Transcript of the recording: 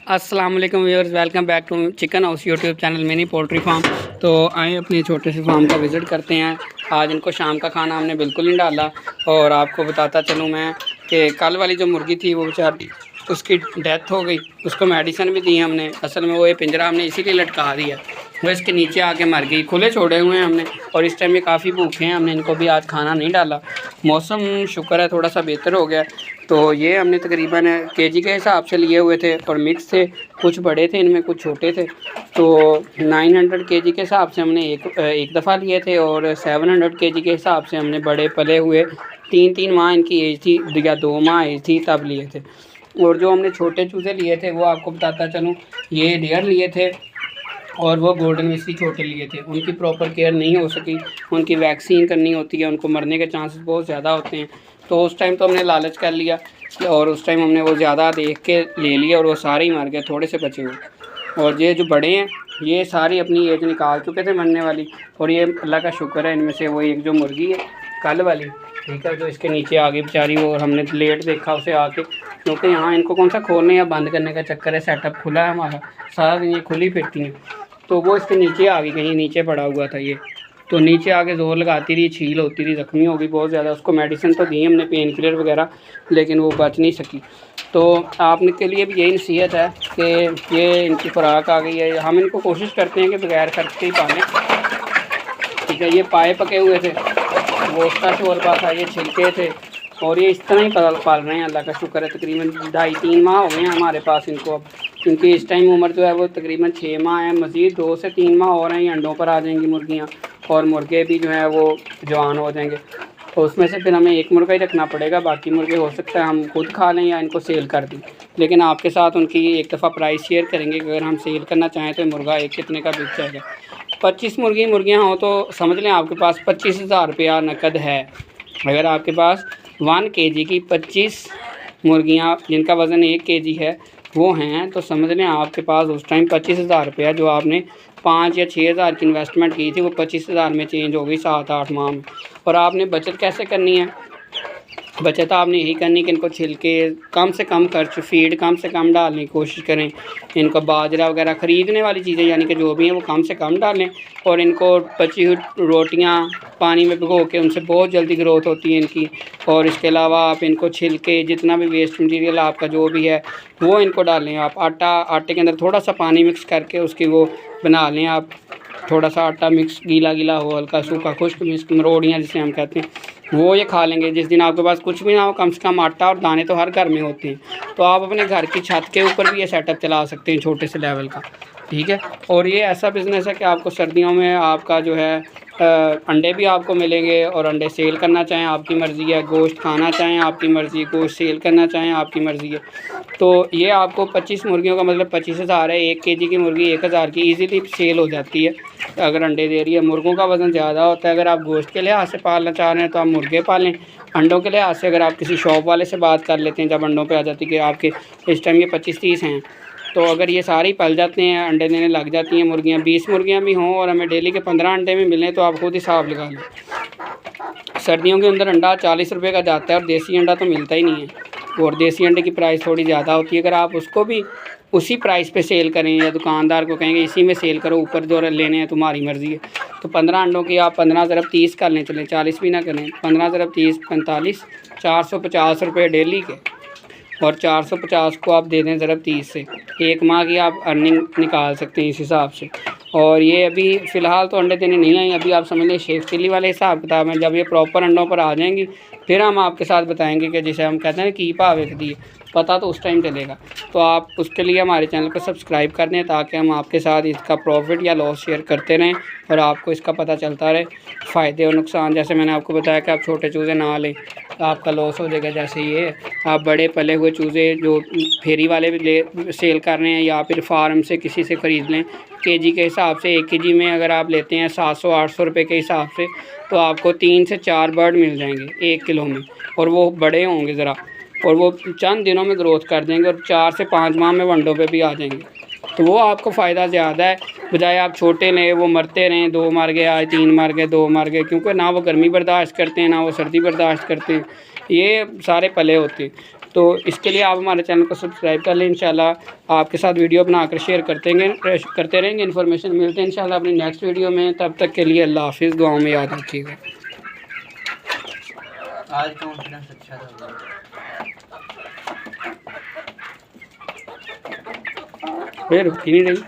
अस्सलाम वालेकुम viewers, welcome back to chicken house YouTube channel mini poultry farm. तो आए अपने छोटे से फार्म का विज़िट करते हैं। आज इनको शाम का खाना हमने बिल्कुल नहीं डाला और आपको बताता चलूँ मैं कि कल वाली जो मुर्गी थी वो बेचारी उसकी डेथ हो गई। उसको मेडिसिन भी दी हमने। असल में वो ये पिंजरा हमने इसीलिए लटका दिया, वो इसके नीचे आके मर गई। खुले छोड़े हुए हैं हमने और इस टाइम ये काफ़ी भूखे हैं। हमने इनको भी आज खाना नहीं डाला। मौसम शुक्र है थोड़ा सा बेहतर हो गया। तो ये हमने तकरीबन केजी के हिसाब से लिए हुए थे और मिक्स थे, कुछ बड़े थे इनमें कुछ छोटे थे। तो 900 केजी के हिसाब से हमने एक दफ़ा लिए थे और 700 केजी के हिसाब से हमने बड़े पले हुए 3-3 माह इनकी एज थी या 2 माह एज थी तब लिए थे। और जो हमने छोटे चूज़े लिए थे वो आपको बताता चलूँ, ये डेयर लिए थे और वो गोल्डन मिस्ट्री छोटे लिए थे। उनकी प्रॉपर केयर नहीं हो सकी, उनकी वैक्सीन करनी होती है, उनको मरने के चांसेस बहुत ज़्यादा होते हैं। तो उस टाइम तो हमने लालच कर लिया और उस टाइम हमने वो ज़्यादा देख के ले लिया और वो सारे ही मर गए, थोड़े से बचे हुए। और ये जो बड़े हैं ये सारी अपनी एज निकाल चुके थे मरने वाली। और ये अल्लाह का शुक्र है, इनमें से वो एक जो मुर्गी है कल वाली, ठीक है, जो इसके नीचे आ गई बेचारी वो, और हमने लेट देखा उसे आके, क्योंकि यहाँ इनको कौन सा खोलने या बंद करने का चक्कर है, सेटअप खुला है हमारा, सारा दिन ये खुली फिरती हैं। तो वो इसके नीचे आ गई, कहीं नीचे पड़ा हुआ था ये, तो नीचे आके ज़ोर लगाती रही, छील होती रही, ज़ख्मी हो गई बहुत ज़्यादा। उसको मेडिसिन तो दी हमने, पेन किलर वगैरह, लेकिन वो बच नहीं सकी। तो आपने के लिए भी यही नसीहत है कि ये इनकी खुराक आ गई है। हम इनको कोशिश करते हैं कि बगैर खर्च के ही पालें, ठीक है। ये पाए पके हुए थे, गोश्त का शोरबा था, ये छिलके थे और ये इस तरह ही पाल रहे हैं। अल्लाह का शुक्र है, तकरीबन 2.5-3 माह हो गए हैं हमारे पास इनको अब। क्योंकि इस टाइम उम्र जो है वो तकरीबन 6 माह है, मज़ीद 2 से 3 माह और हैं, ये अंडों पर आ जाएंगी मुर्गियाँ और मुर्गे भी जो हैं वो जवान हो जाएंगे। तो उसमें से फिर हमें एक मुर्गा ही रखना पड़ेगा, बाकी मुर्गे हो सकता है हम खुद खा लें या इनको सेल कर दें। लेकिन आपके साथ उनकी एक दफ़ा प्राइस शेयर करेंगे कि अगर हम सेल करना चाहें तो मुर्गा एक कितने का बिक जाएगा। 25 मुर्गियाँ हों तो समझ लें आपके पास 25,000 रुपया नकद है। अगर आपके पास 1 केजी की 25 मुर्गियाँ जिनका वज़न 1 केजी है वो हैं, तो समझ लें आपके पास उस टाइम 25,000 रुपया, जो आपने 5 या 6,000 की इन्वेस्टमेंट की थी, वो 25,000 में चेंज हो गई 7-8 माह में। और आपने बचत कैसे करनी है? बचत आपने यही करनी कि इनको छिलके कम से कम खर्च, फीड कम से कम डालने की कोशिश करें। इनको बाजरा वगैरह ख़रीदने वाली चीज़ें यानी कि जो भी हैं वो कम से कम डालें। और इनको बची हुई रोटियां पानी में भिगो के, उनसे बहुत जल्दी ग्रोथ होती है इनकी। और इसके अलावा आप इनको छिलके, जितना भी वेस्ट मटीरियल आपका जो भी है वो इनको डालें। आप आटे के अंदर थोड़ा सा पानी मिक्स करके उसकी वो बना लें आप, थोड़ा सा आटा मिक्स, गीला गीला हो, हल्का सूखा खुश्क मिक्स, मरोड़ियाँ जिसे हम कहते हैं, वो ये खा लेंगे। जिस दिन आपके पास कुछ भी ना हो, कम से कम आटा और दाने तो हर घर में होते हैं। तो आप अपने घर की छत के ऊपर भी ये सेटअप चला सकते हैं छोटे से लेवल का, ठीक है। और ये ऐसा बिज़नेस है कि आपको सर्दियों में आपका जो है अंडे भी आपको मिलेंगे और अंडे सेल करना चाहें आपकी मर्ज़ी है, गोश्त खाना चाहें आपकी मर्ज़ी, गोश्त सेल करना चाहें आपकी मर्ज़ी है। तो ये आपको 25 मुर्गियों का मतलब 25,000 है। 1 केजी की मुर्गी 1,000 की ईज़िली सेल हो जाती है अगर अंडे दे रही है। मुर्गों का वज़न ज़्यादा होता है। अगर आप गोश्त के लिहाज से पालना चाह रहे हैं तो आप मुर्गे पालें। अंडों के लिहाज से अगर आप किसी शॉप वाले से बात कर लेते हैं, जब अंडों पे आ जाती है कि आपके इस टाइम ये 25-30 हैं, तो अगर ये सारे ही पल जाते हैं, अंडे देने लग जाती हैं मुर्गियाँ, 20 मुर्गियाँ भी हों और हमें डेली के 15 अंडे भी मिलें, तो आप खुद हिसाब लगा लें। सर्दियों के अंदर अंडा 40 रुपये का जाता है और देसी अंडा तो मिलता ही नहीं है। और देसी अंडे की प्राइस थोड़ी ज़्यादा होती है। अगर आप उसको भी उसी प्राइस पे सेल करें या दुकानदार को कहेंगे इसी में सेल करो, ऊपर जो लेने हैं तुम्हारी मर्ज़ी है, तो 15 अंडों की आप 15 ज़रब 30 कर लें, चलें 40 भी ना करें, 15 ज़रब 30 45, 450 रुपये डेली के। और 450 को आप दे दें ज़रब 30 से, 1 माह की आप अर्निंग निकाल सकते हैं इस हिसाब से। और ये अभी फ़िलहाल तो अंडे देने नहीं आई, अभी आप समझ लें शेख चिल्ली वाले हिसाब किताब में। जब ये प्रॉपर अंडों पर आ जाएंगी फिर हम आपके साथ बताएंगे कि जिसे हम कहते हैं कि भाव वेख दी, पता तो उस टाइम चलेगा। तो आप उसके लिए हमारे चैनल को सब्सक्राइब कर दें ताकि हम आपके साथ इसका प्रॉफिट या लॉस शेयर करते रहें और आपको इसका पता चलता रहे, फ़ायदे और नुकसान। जैसे मैंने आपको बताया कि आप छोटे चूज़े ना लें तो आपका लॉस हो जाएगा। जैसे ये आप बड़े पले हुए चूज़े जो फेरी वाले भी ले सेल कर रहे हैं या फिर फार्म से किसी से ख़रीद लें, केजी के हिसाब से 1 केजी में अगर आप लेते हैं 700-800 रुपये के हिसाब से, तो आपको 3 से 4 बर्ड मिल जाएंगे 1 किलो में। और वो बड़े होंगे ज़रा, और वो चंद दिनों में ग्रोथ कर देंगे और 4 से 5 माह में वनडों पे भी आ जाएंगे। तो वो आपको फ़ायदा ज़्यादा है, बजाय आप छोटे लें वो मरते रहें, 2 मर गए आज, 3 मर गए, 2 मर गए, क्योंकि ना वो गर्मी बर्दाश्त करते हैं ना वो सर्दी बर्दाश्त करते हैं। ये सारे पले होते हैं। तो इसके लिए आप हमारे चैनल को सब्सक्राइब कर लें। इंशाल्लाह आपके साथ वीडियो बनाकर शेयर करते रहेंगे, इन्फॉर्मेशन मिलते हैं इंशाल्लाह अपनी नेक्स्ट वीडियो में। तब तक के लिए अल्लाह हाफिज़, दुआओं में याद रखिएगा। आज कॉन्फिडेंस अच्छा था। फिर रुक ही नहीं रही।